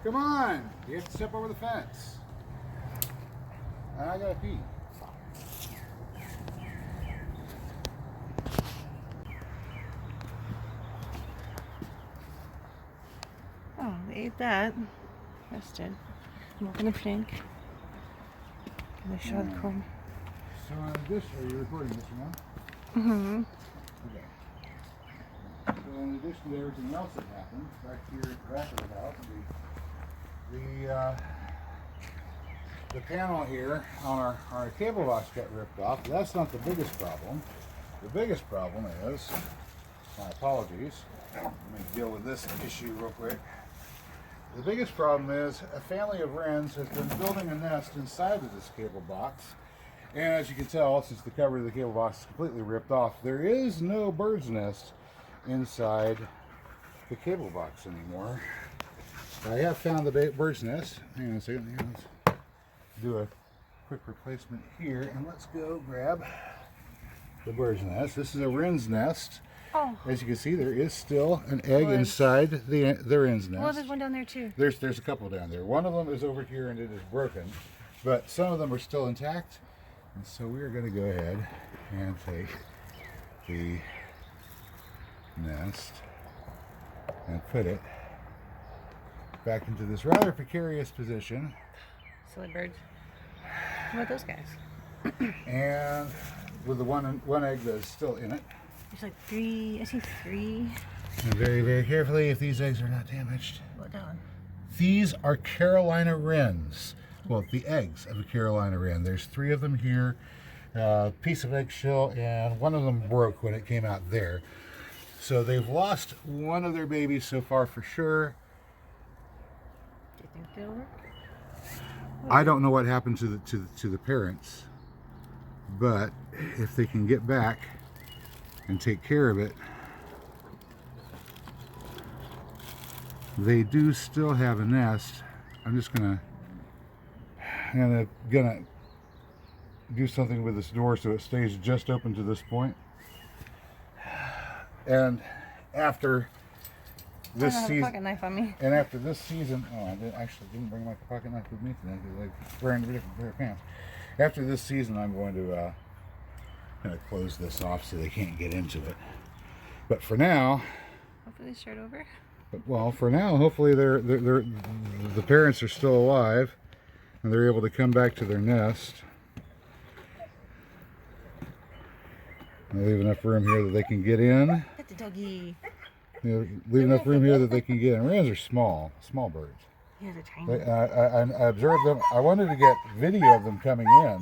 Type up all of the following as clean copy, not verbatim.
Come on. You have to step over the fence. And I gotta pee. Oh, they ate that. Rested. Milk and pink. And they shot corn. So in addition, are you recording this one? Mm-hmm. Okay. So in addition to everything else that happened, back here at the back of the house, the panel here on our cable box got ripped off. That's not the biggest problem. The biggest problem is, my apologies, let me deal with this issue real quick. The biggest problem is a family of wrens has been building a nest inside of this cable box. And as you can tell, since the cover of the cable box is completely ripped off, there is no bird's nest inside the cable box anymore. I have found the bird's nest. Hang on a second. Let's do a quick replacement here. And let's go grab the bird's nest. This is a wren's nest. Oh. As you can see, there is still an egg inside the wren's nest. Well, there's one down there too. There's a couple down there. One of them is over here and it is broken, but some of them are still intact. And so we are going to go ahead and take the nest and put it back into this rather precarious position. Silly birds. What about those guys? And with the one egg that is still in it. There's like 3. I see 3. And very, very carefully, if these eggs are not damaged. What down? These are Carolina wrens. Well, the eggs of a Carolina wren. There's 3 of them here. Piece of eggshell, and one of them broke when it came out there. So they've lost one of their babies so far for sure. Do you think they'll work? I don't know what happened to the parents, but if they can get back and take care of it, they do still have a nest. I'm just gonna do something with this door so it stays just open to this point. And after this season, pocket knife on me. and after this season, I didn't bring my pocket knife with me today because I'm wearing a different pair of pants. After this season, I'm going to close this off so they can't get into it. But for now, Hopefully start over. for now, hopefully the parents are still alive and they're able to come back to their nest. And leave enough room here that they can get in. Pet the doggy. Leave enough room here that they can get in. Wrens are small birds. Yeah, they're tiny. I observed them. I wanted to get video of them coming in.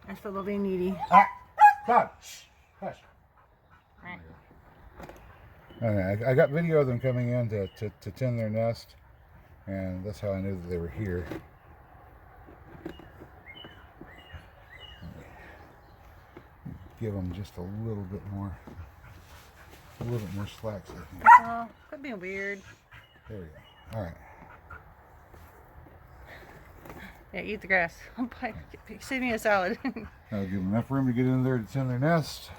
I feel a little bit needy. Todd, hush. I got video of them coming in to tend their nest, and that's how I knew that they were here. Give them just a little bit more slack. So Oh, quit being weird. there we go. All right. Yeah, eat the grass. Save me a salad. I'll give them enough room to get in there to tend their nest.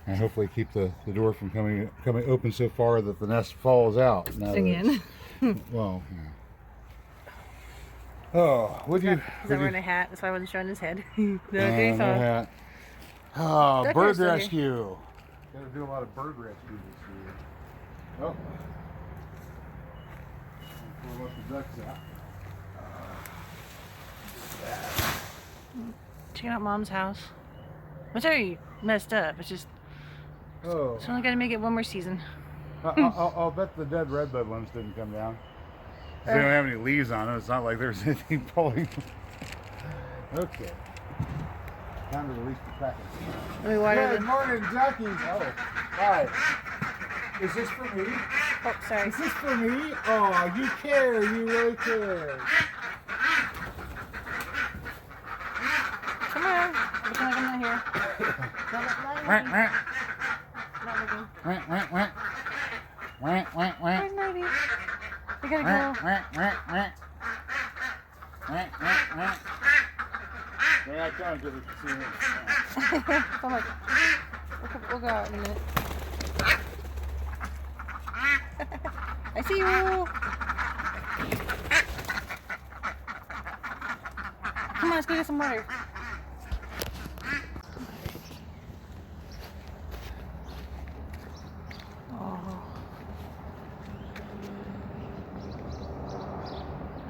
And hopefully keep the door from coming open so far that the nest falls out. Now Again. Well, yeah. Oh, would you? He's not wearing a hat, that's why I wasn't showing his head. No No face on. hat. Oh, Duck bird rescue. rescue. Got to do a lot of bird rescue this year. Oh. Pull up the ducks out. Checking out Mom's house. It's already messed up. It's just, Oh. it's only got to make it one more season. I'll bet the dead redbud ones didn't come down. They don't have any leaves on them. It's not like there's anything pulling. Okay. Time to release the crackers. Let me water Good them. morning, duckies. Oh, hi. Is this for me? Oh, sorry. Is this for me? Oh, you care. You really care. Come on. Looking like I'm not here. Not looking. Not looking. Where's Navy? We gotta go. They're not coming because we can see them. Come on. We'll go out in a minute. I see you. Come on, let's go get some water. Oh.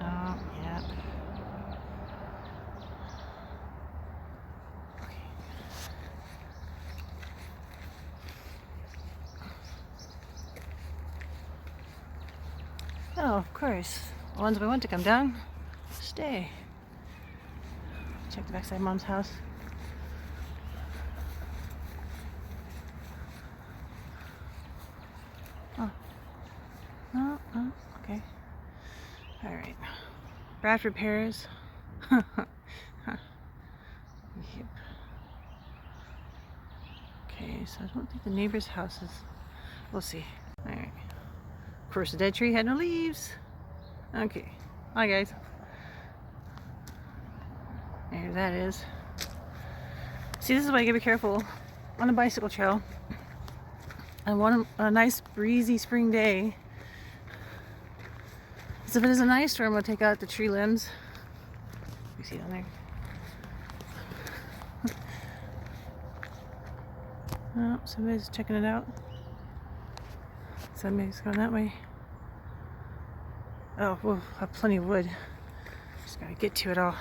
Oh, yeah. Oh, of course. The ones we want to come down, stay. Check the backside of Mom's house. Oh. Oh, oh, okay. Alright. Raft repairs. Yep. Okay, so I don't think the neighbor's house is... We'll see. Alright. Of course, the dead tree had no leaves. Okay. Hi, guys. There that is. See, this is why you gotta be careful on a bicycle trail. And a nice breezy spring day. So if it is an ice storm, we'll take out the tree limbs. You see down there. Oh, somebody's checking it out. Somebody's going that way. Oh, we'll have plenty of wood. Just gotta get to it all.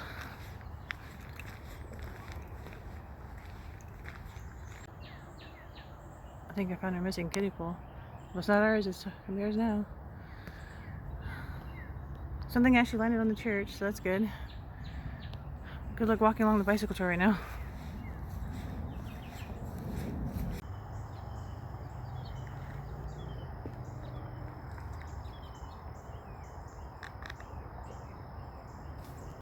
I think I found our missing kiddie pool. Well, it's not ours, it's theirs now. Something actually landed on the church, so that's good. Good luck walking along the bicycle trail right now.